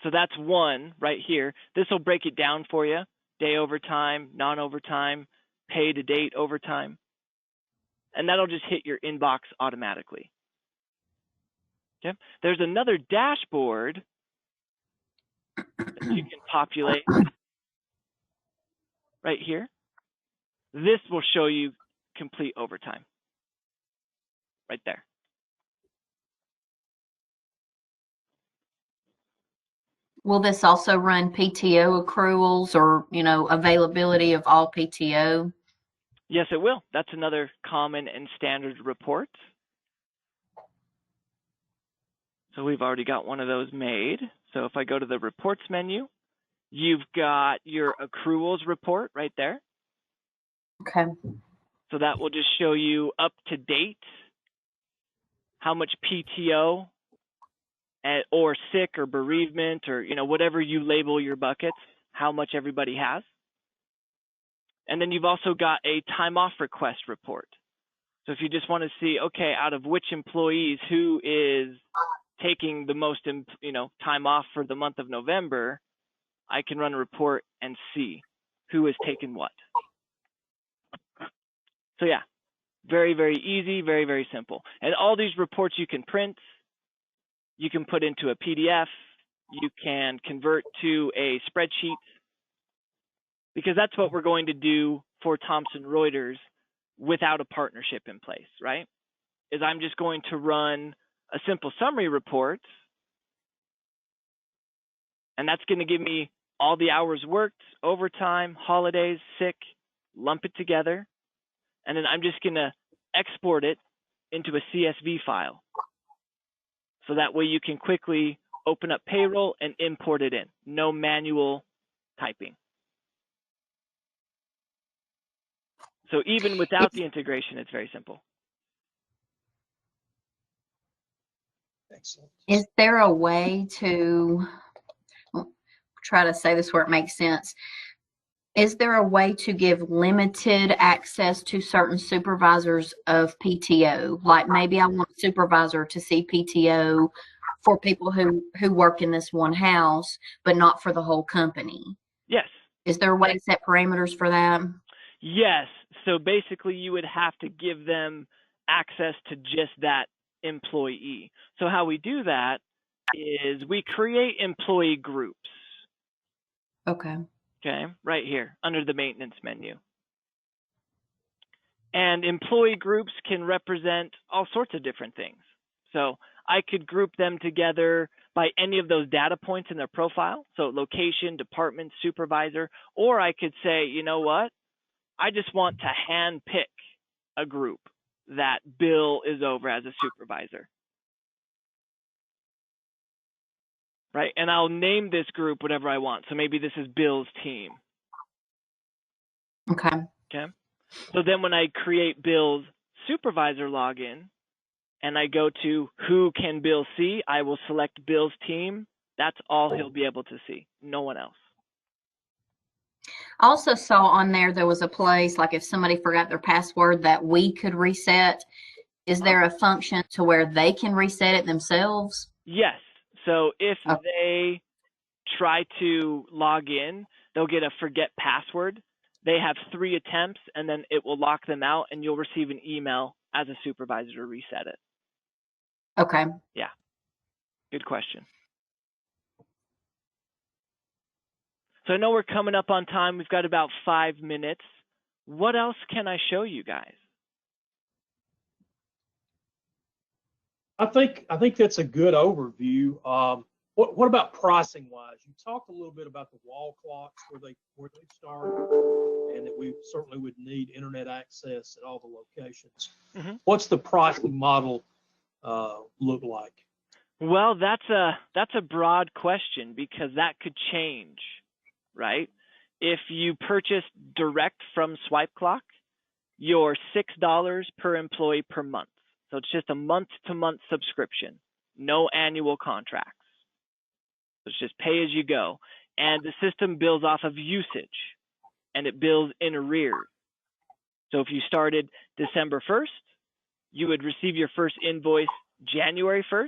So that's one right here. This will break it down for you: day overtime, non-overtime, pay to date overtime. And that'll just hit your inbox automatically. Okay. There's another dashboard that you can populate right here. This will show you complete overtime right there. Will this also run PTO accruals, or, availability of all PTO? Yes, it will. That's another common and standard report. So we've already got one of those made. So if I go to the reports menu, you've got your accruals report right there. Okay. So that will just show you up to date how much PTO or sick or bereavement, or whatever you label your buckets, how much everybody has. And then you've also got a time off request report. So if you just want to see, okay, out of which employees who is taking the most time off for the month of November, I can run a report and see who has taken what. So yeah, very, very easy, very, very simple. And all these reports you can print, you can put into a PDF, you can convert to a spreadsheet, because that's what we're going to do for Thomson Reuters without a partnership in place, right? Is I'm just going to run a simple summary report, and that's going to give me all the hours worked, overtime, holidays, sick, lump it together, and then I'm just going to export it into a CSV file. So that way you can quickly open up payroll and import it in. No manual typing. So even without the integration, it's very simple. Excellent. Is there a way to try to say this where it makes sense? Is there a way to give limited access to certain supervisors of PTO? Like maybe I want a supervisor to see PTO for people who work in this one house, but not for the whole company. Yes. Is there a way to set parameters for that? Yes. So basically, you would have to give them access to just that employee. So how we do that is we create employee groups. Okay. Okay, right here under the maintenance menu. And employee groups can represent all sorts of different things. So I could group them together by any of those data points in their profile. So location, department, supervisor, or I could say, you know what? I just want to hand pick a group that Bill is over as a supervisor. Right? And I'll name this group whatever I want. So maybe this is Bill's team. Okay. Okay. So then when I create Bill's supervisor login and I go to who can Bill see, I will select Bill's team. That's all he'll be able to see. No one else. I also saw on there was a place, like if somebody forgot their password, that we could reset. Is there a function to where they can reset it themselves? Yes. So if Okay. they try to log in, they'll get a forget password. They have 3 attempts and then it will lock them out and you'll receive an email as a supervisor to reset it. Okay. Yeah. Good question. So I know we're coming up on time. We've got about 5 minutes. What else can I show you guys? I think that's a good overview. What about pricing wise? You talked a little bit about the wall clocks where they start, and that we certainly would need internet access at all the locations. Mm-hmm. What's the pricing model look like? Well, that's a broad question because that could change, right? If you purchase direct from Swipeclock, you're $6 per employee per month. So it's just a month-to-month subscription, no annual contracts. So it's just pay as you go. And the system bills off of usage, and it bills in arrears. So if you started December 1st, you would receive your first invoice January 1st,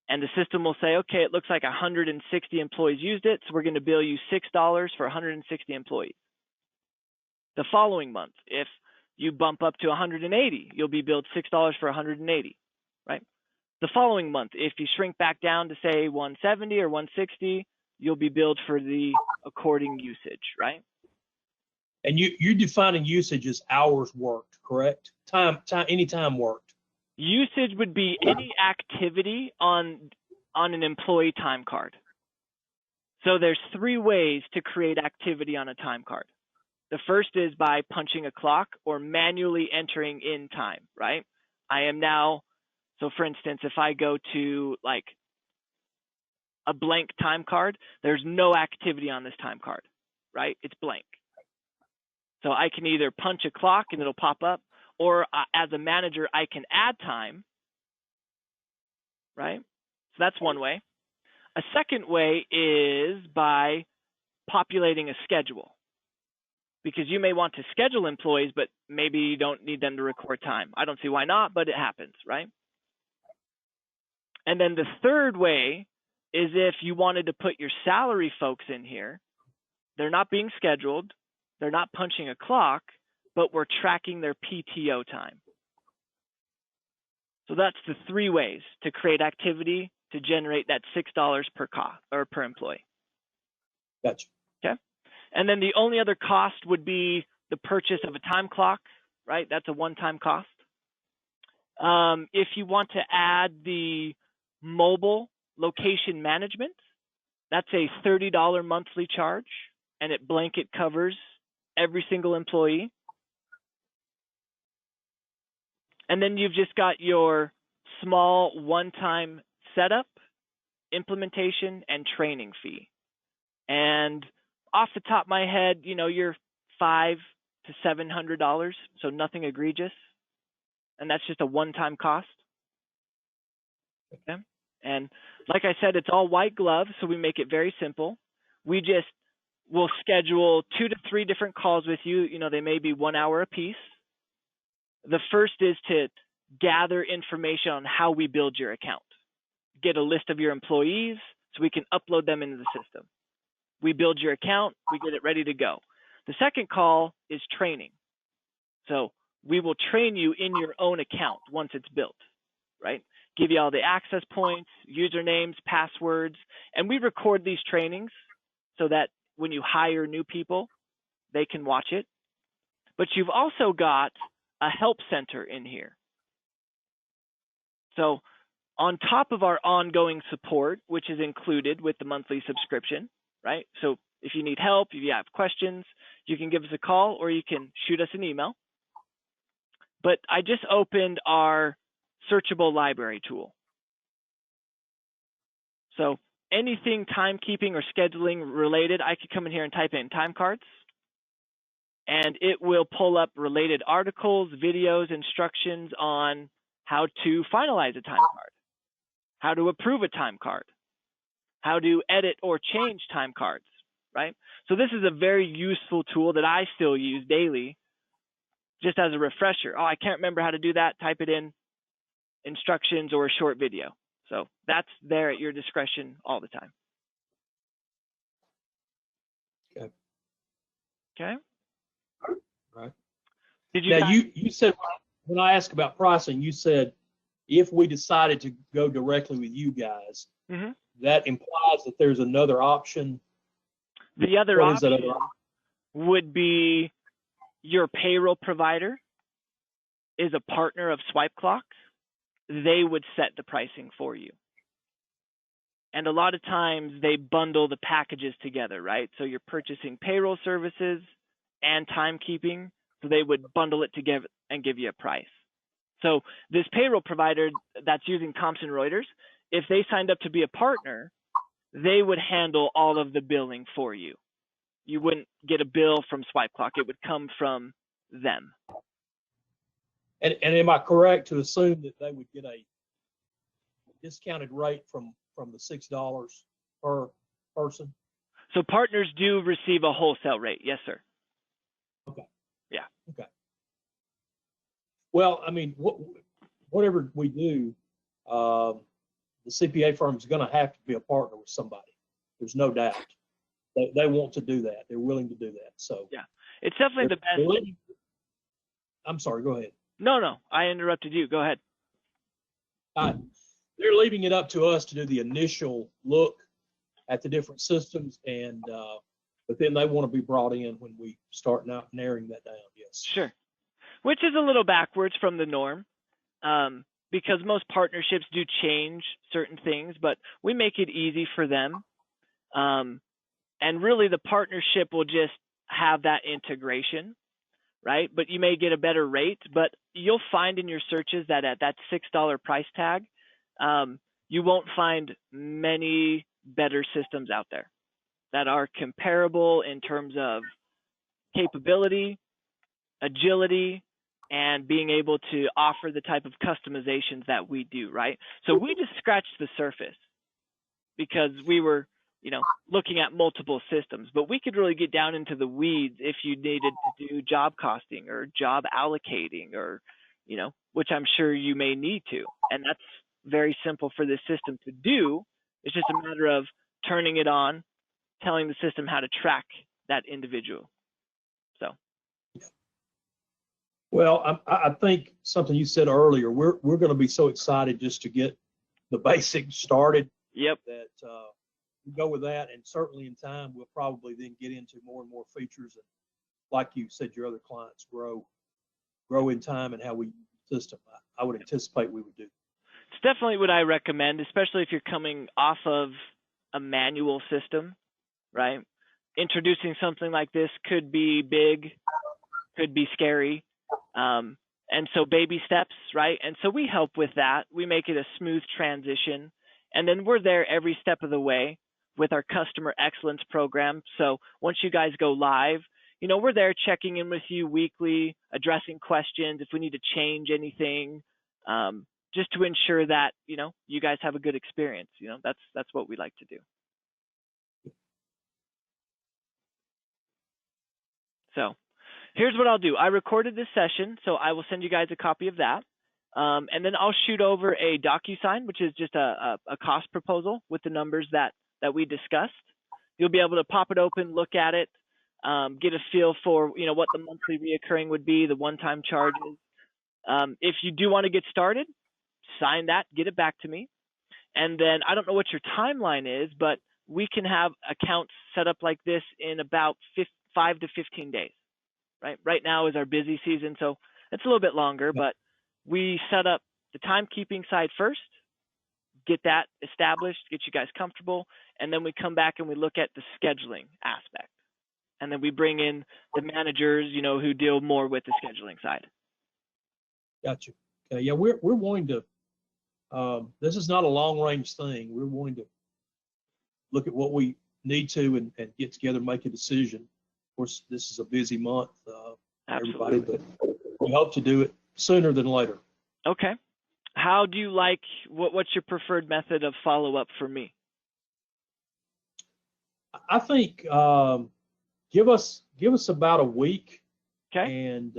and the system will say, okay, it looks like 160 employees used it, so we're going to bill you $6 for 160 employees. The following month, if you bump up to 180, you'll be billed $6 for 180, right? The following month, if you shrink back down to say 170 or 160, you'll be billed for the according usage, right? And you're defining usage as hours worked, correct? Any time worked. Usage would be any activity on an employee time card. So there's 3 ways to create activity on a time card. The first is by punching a clock or manually entering in time, right? I am now, so for instance, if I go to like a blank time card, there's no activity on this time card, right? It's blank. So I can either punch a clock and it'll pop up, or as a manager, I can add time, right? So that's one way. A second way is by populating a schedule, because you may want to schedule employees, but maybe you don't need them to record time. I don't see why not, but it happens, right? And then the third way is if you wanted to put your salary folks in here, they're not being scheduled, they're not punching a clock, but we're tracking their PTO time. So that's the 3 ways to create activity to generate that $6 per employee. Gotcha. Okay. And then the only other cost would be the purchase of a time clock, right? That's a one-time cost. If you want to add the mobile location management, that's a $30 monthly charge, and it blanket covers every single employee. And then you've just got your small one-time setup, implementation, and training fee. And off the top of my head, you know, your $5 to $700, so nothing egregious. And that's just a one-time cost. Okay. And like I said, it's all white glove, so we make it very simple. We just will schedule 2 to 3 different calls with you. You know, they may be 1 hour apiece. The first is to gather information on how we build your account. Get a list of your employees so we can upload them into the system. We build your account, we get it ready to go. The second call is training. So we will train you in your own account once it's built, right? Give you all the access points, usernames, passwords, and we record these trainings so that when you hire new people, they can watch it. But you've also got a help center in here. So on top of our ongoing support, which is included with the monthly subscription, right? So if you need help, if you have questions, you can give us a call or you can shoot us an email. But I just opened our searchable library tool. So anything timekeeping or scheduling related, I could come in here and type in time cards, and it will pull up related articles, videos, instructions on how to finalize a time card, how to approve a time card, how to edit or change time cards, right? So this is a very useful tool that I still use daily, just as a refresher. Oh, I can't remember how to do that. Type it in, instructions or a short video. So that's there at your discretion all the time. Okay. Okay. Right. Did you Now, guys, you said, when I asked about pricing, you said if we decided to go directly with you guys, Mhm. that implies that there's another option. The other What is that option other option? would be your payroll provider is a partner of Swipeclock. They would set the pricing for you. And a lot of times they bundle the packages together, right? So you're purchasing payroll services and timekeeping, so they would bundle it together and give you a price. So this payroll provider that's using Thomson Reuters, if they signed up to be a partner, they would handle all of the billing for you. You wouldn't get a bill from Swipeclock. It would come from them. And am I correct to assume that they would get a discounted rate from the $6 per person? So partners do receive a wholesale rate. Yes, sir. Okay. Yeah. Okay. Well, I mean, whatever we do, the CPA firm is going to have to be a partner with somebody. There's no doubt. They want to do that. They're willing to do that. So yeah, it's definitely the best. I'm sorry. Go ahead. No, I interrupted you. Go ahead. They're leaving it up to us to do the initial look at the different systems, and but then they want to be brought in when we start narrowing that down. Yes. Sure. Which is a little backwards from the norm, because most partnerships do change certain things, but we make it easy for them. And really the partnership will just have that integration, right? But you may get a better rate, but you'll find in your searches that at that $6 price tag, you won't find many better systems out there that are comparable in terms of capability, agility, and being able to offer the type of customizations that we do, right? So we just scratched the surface because we were, looking at multiple systems, but we could really get down into the weeds if you needed to do job costing or job allocating or, which I'm sure you may need to. And that's very simple for this system to do. It's just a matter of turning it on, telling the system how to track that individual. So. Well, I think something you said earlier, we're going to be so excited just to get the basics started. Yep. That we go with that, and certainly in time we'll probably then get into more and more features, and like you said, your other clients grow in time and how we system. I would anticipate we would do. It's definitely what I recommend, especially if you're coming off of a manual system, right? Introducing something like this could be big, could be scary. And so baby steps, right? And so we help with that. We make it a smooth transition. And then we're there every step of the way with our customer excellence program. So once you guys go live, we're there checking in with you weekly, addressing questions if we need to change anything, just to ensure that, you guys have a good experience. That's what we like to do. So here's what I'll do. I recorded this session, so I will send you guys a copy of that. And then I'll shoot over a DocuSign, which is just a cost proposal with the numbers that we discussed. You'll be able to pop it open, look at it, get a feel for what the monthly reoccurring would be, the one-time charges. If you do want to get started, sign that, get it back to me. And then I don't know what your timeline is, but we can have accounts set up like this in about 5 to 15 days. Right now is our busy season, so it's a little bit longer, but we set up the timekeeping side first, get that established, get you guys comfortable, and then we come back and we look at the scheduling aspect. And then we bring in the managers, who deal more with the scheduling side. Gotcha. Okay. Yeah, we're wanting to, this is not a long range thing. We're wanting to look at what we need to and get together and make a decision. Of course, this is a busy month, everybody, but we hope to do it sooner than later. Okay. How do you like, what's your preferred method of follow-up for me? I think give us about a week. Okay. And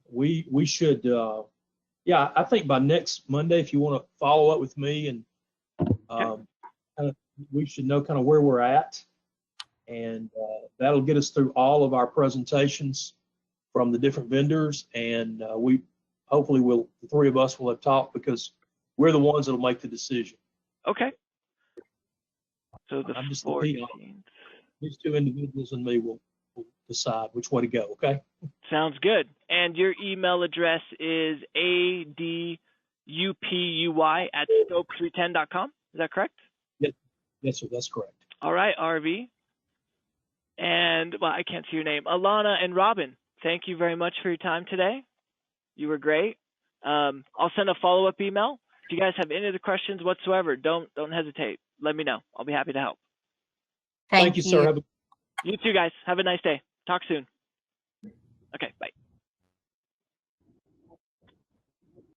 we should, I think by next Monday, if you want to follow up with me, and we should know kind of where we're at. And that'll get us through all of our presentations from the different vendors, and we hopefully the three of us will have talked, because we're the ones that'll make the decision. Okay. So I'm just these two individuals and me will decide which way to go. Okay. Sounds good. And your email address is adupui@scope310.com. Is that correct? Yes, sir. That's correct. All right, RV. And, I can't see your name. Alana and Robin, thank you very much for your time today. You were great. I'll send a follow-up email. If you guys have any other questions whatsoever, don't hesitate. Let me know. I'll be happy to help. Thank you, sir. You too, guys. Have a nice day. Talk soon. Okay, bye.